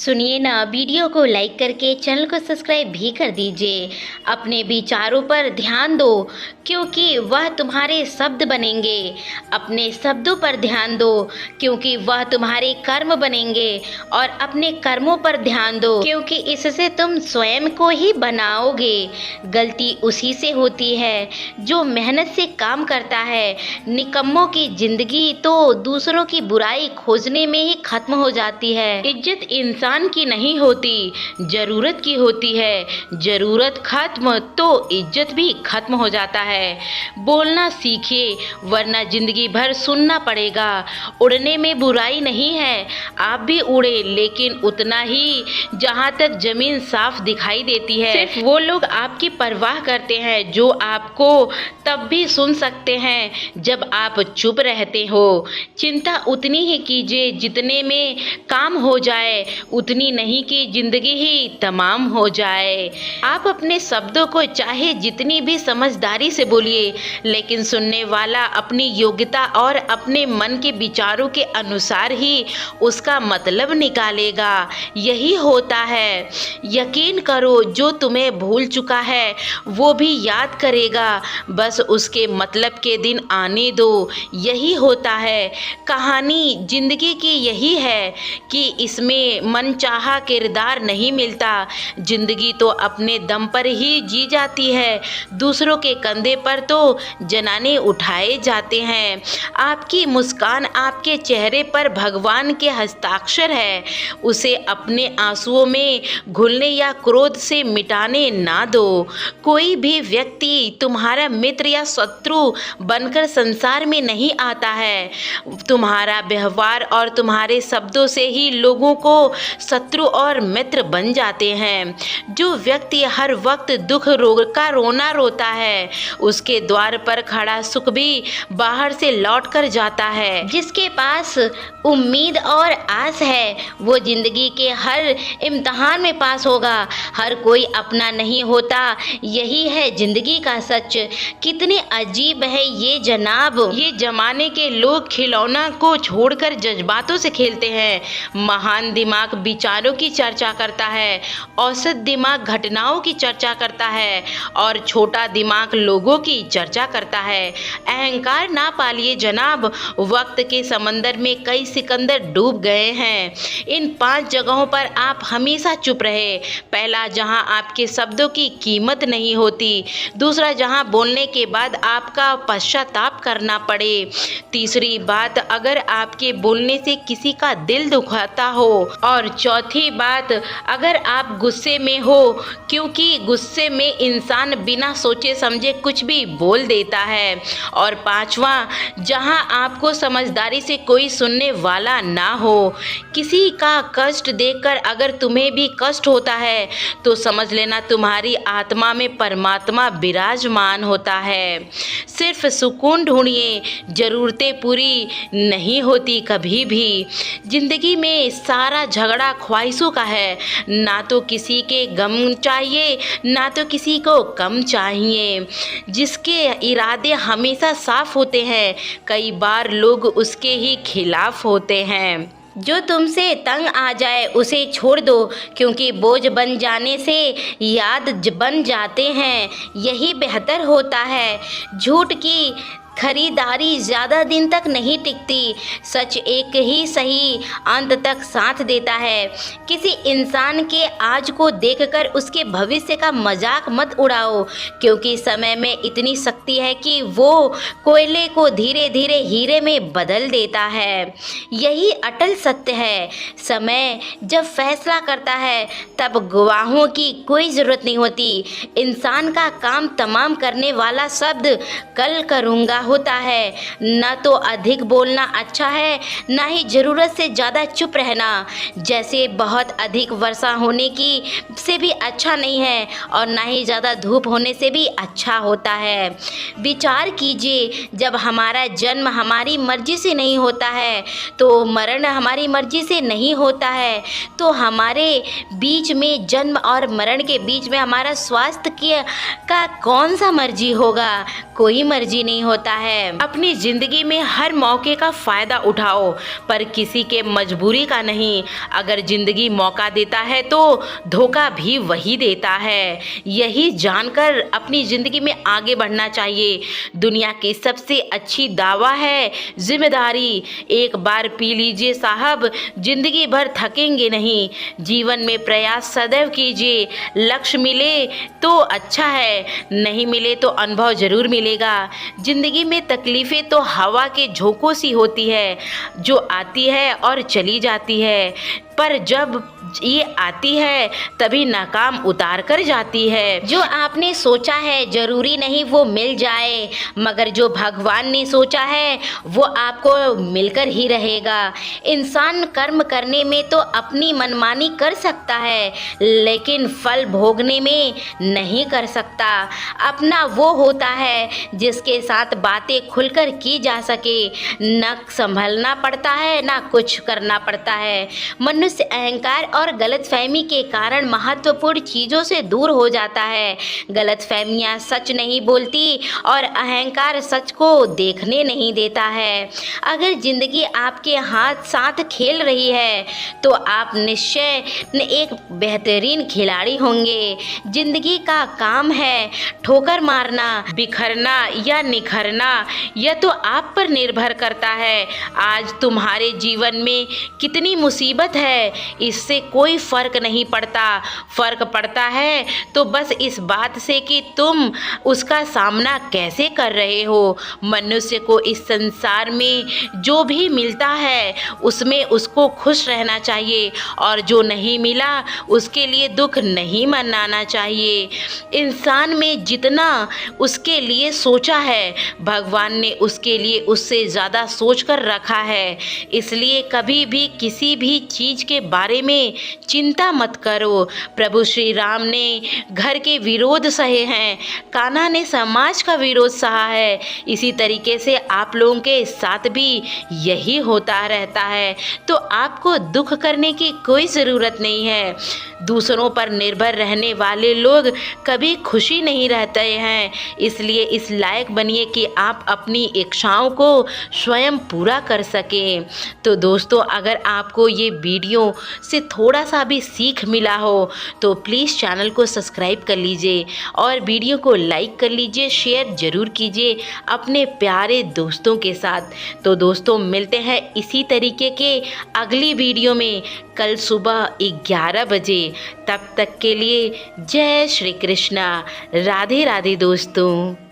सुनिए ना, वीडियो को लाइक करके चैनल को सब्सक्राइब भी कर दीजिए। अपने विचारों पर ध्यान दो, क्योंकि वह तुम्हारे शब्द बनेंगे। अपने शब्दों पर ध्यान दो, क्योंकि वह तुम्हारे कर्म बनेंगे। और अपने कर्मों पर ध्यान दो, क्योंकि इससे तुम स्वयं को ही बनाओगे। गलती उसी से होती है जो मेहनत से काम करता है। निकम्मों की जिंदगी तो दूसरों की बुराई खोजने में ही खत्म हो जाती है। इज्जत इंसान की नहीं होती, जरूरत की होती है। जरूरत खत्म तो इज्जत भी खत्म हो जाता है। बोलना सीखिए, वरना जिंदगी भर सुनना पड़ेगा। उड़ने में बुराई नहीं है, आप भी उड़े, लेकिन उतना ही जहां तक जमीन साफ दिखाई देती है। सिर्फ वो लोग आपकी परवाह करते हैं जो आपको तब भी सुन सकते हैं जब आप चुप रहते हो। चिंता उतनी ही कीजिए जितने में काम हो जाए, उतनी नहीं कि जिंदगी ही तमाम हो जाए। आप अपने शब्दों को चाहे जितनी भी समझदारी से बोलिए, लेकिन सुनने वाला अपनी योग्यता और अपने मन के विचारों के अनुसार ही उसका मतलब निकालेगा। यही होता है। यकीन करो, जो तुम्हें भूल चुका है वो भी याद करेगा, बस उसके मतलब के दिन आने दो। यही होता है। कहानी जिंदगी की यही है कि इसमें मनचाहा किरदार नहीं मिलता। जिंदगी तो अपने दम पर ही जी जाती है, दूसरों के कंधे पर तो जनाने उठाए जाते हैं। आपकी मुस्कान आपके चेहरे पर भगवान के हस्ताक्षर है। उसे अपने आंसुओं में घुलने या क्रोध से मिटाने ना दो। कोई भी व्यक्ति तुम्हारा मित्र या शत्रु बनकर संसार में नहीं आता है। तुम्हारा व्यवहार और तुम्हारे शब्दों से ही लोगों को शत्रु और मित्र बन जाते हैं। जो व्यक्ति हर वक्त दुख का रोना रोता है, उसके द्वार पर खड़ा सुख भी बाहर से लौट कर जाता है। जिसके पास उम्मीद और आस है, वो जिंदगी के हर इम्तिहान में पास होगा। हर कोई अपना नहीं होता, यही है जिंदगी का सच। कितने अजीब है ये जनाब, ये जमाने के लोग खिलौना को छोड़कर जज्बातों से खेलते हैं। महान दिमाग विचारों की चर्चा करता है, औसत दिमाग घटनाओं की चर्चा करता है, और छोटा दिमाग लोगों की चर्चा करता है। अहंकार ना पालिए जनाब, वक्त के समंदर में कई सिकंदर डूब गए हैं। इन 5 जगहों पर आप हमेशा चुप रहे। पहला, जहां आपके शब्दों की कीमत नहीं होती। दूसरा, जहां बोलने के बाद आपका पश्चाताप करना पड़े। तीसरी बात, अगर आपके बोलने से किसी का दिल दुखाता हो। और चौथी बात, अगर आप गुस्से में हो, क्योंकि गुस्से में इंसान बिना सोचे समझे कुछ भी बोल देता है। और पांचवा, जहां आपको समझदारी से कोई सुनने वाला ना हो। किसी का कष्ट देखकर अगर तुम्हें भी कष्ट होता है तो समझ लेना तुम्हारी आत्मा में परमात्मा विराजमान होता है। सिर्फ सुकून ढूंढिए, जरूरतें पूरी नहीं होती कभी भी। जिंदगी में सारा झगड़ा ख्वाहिशों का है। ना तो किसी के गम चाहिए, ना तो किसी को कम चाहिए। जिसके इरादे हमेशा साफ होते हैं, कई बार लोग उसके ही खिलाफ होते हैं। जो तुमसे तंग आ जाए उसे छोड़ दो, क्योंकि बोझ बन जाने से याद बन जाते हैं। यही बेहतर होता है। झूठ की खरीदारी ज़्यादा दिन तक नहीं टिकती। सच एक ही सही अंत तक साथ देता है। किसी इंसान के आज को देखकर उसके भविष्य का मजाक मत उड़ाओ, क्योंकि समय में इतनी शक्ति है कि वो कोयले को धीरे धीरे हीरे में बदल देता है। यही अटल सत्य है। समय जब फैसला करता है तब गवाहों की कोई ज़रूरत नहीं होती। इंसान का काम तमाम करने वाला शब्द कल करूँगा होता है। न तो अधिक बोलना अच्छा है, ना ही ज़रूरत से ज़्यादा चुप रहना। जैसे बहुत अधिक वर्षा होने की से भी अच्छा नहीं है, और ना ही ज़्यादा धूप होने से भी अच्छा होता है। विचार कीजिए, जब हमारा जन्म हमारी मर्जी से नहीं होता है, तो मरण हमारी मर्जी से नहीं होता है, तो हमारे बीच में, जन्म और मरण के बीच में हमारा स्वास्थ्य का कौन सा मर्जी होगा? कोई मर्जी नहीं होता मिलता है। अपनी जिंदगी में हर मौके का फायदा उठाओ, पर किसी के मजबूरी का नहीं। अगर जिंदगी मौका देता है तो धोखा भी वही देता है। यही जानकर अपनी जिंदगी में आगे बढ़ना चाहिए। दुनिया की सबसे अच्छी दावा है जिम्मेदारी। एक बार पी लीजिए साहब, जिंदगी भर थकेंगे नहीं। जीवन में प्रयास सदैव कीजिए। लक्ष्य मिले तो अच्छा है, नहीं मिले तो अनुभव जरूर मिलेगा। जिंदगी में तकलीफें तो हवा के झोंकों सी होती है, जो आती है और चली जाती है, पर जब ये आती है तभी नाकाम उतार कर जाती है। जो आपने सोचा है जरूरी नहीं वो मिल जाए, मगर जो भगवान ने सोचा है वो आपको मिलकर ही रहेगा। इंसान कर्म करने में तो अपनी मनमानी कर सकता है, लेकिन फल भोगने में नहीं कर सकता। अपना वो होता है जिसके साथ बातें खुलकर की जा सके। न संभलना पड़ता है ना कुछ करना पड़ता है। मनुष्य अहंकार और गलतफहमी के कारण महत्वपूर्ण चीज़ों से दूर हो जाता है। गलतफहमियां सच नहीं बोलती और अहंकार सच को देखने नहीं देता है। अगर जिंदगी आपके हाथ साथ खेल रही है तो आप निश्चय एक बेहतरीन खिलाड़ी होंगे। जिंदगी का काम है ठोकर मारना, बिखरना या निखरना, यह तो आप पर निर्भर करता है। आज तुम्हारे जीवन में कितनी मुसीबत है इससे कोई फर्क नहीं पड़ता। फर्क पड़ता है तो बस इस बात से कि तुम उसका सामना कैसे कर रहे हो। मनुष्य को इस संसार में जो भी मिलता है उसमें उसको खुश रहना चाहिए, और जो नहीं मिला उसके लिए दुख नहीं मनाना चाहिए। इंसान में जितना उसके लिए सोचा है भगवान ने उसके लिए उससे ज़्यादा सोच कर रखा है। इसलिए कभी भी किसी भी चीज़ के बारे में चिंता मत करो। प्रभु श्री राम ने घर के विरोध सहे हैं, कान्हा ने समाज का विरोध सहा है। इसी तरीके से आप लोगों के साथ भी यही होता रहता है, तो आपको दुख करने की कोई ज़रूरत नहीं है। दूसरों पर निर्भर रहने वाले लोग कभी खुशी नहीं रहते हैं। इसलिए इस लायक बनिए कि आप अपनी इच्छाओं को स्वयं पूरा कर सकें। तो दोस्तों, अगर आपको ये वीडियो से थोड़ा सा भी सीख मिला हो तो प्लीज़ चैनल को सब्सक्राइब कर लीजिए और वीडियो को लाइक कर लीजिए, शेयर ज़रूर कीजिए अपने प्यारे दोस्तों के साथ। तो दोस्तों, मिलते हैं इसी तरीके के अगली वीडियो में कल सुबह 11 बजे। तब तक के लिए जय श्री कृष्णा, राधे राधे दोस्तों।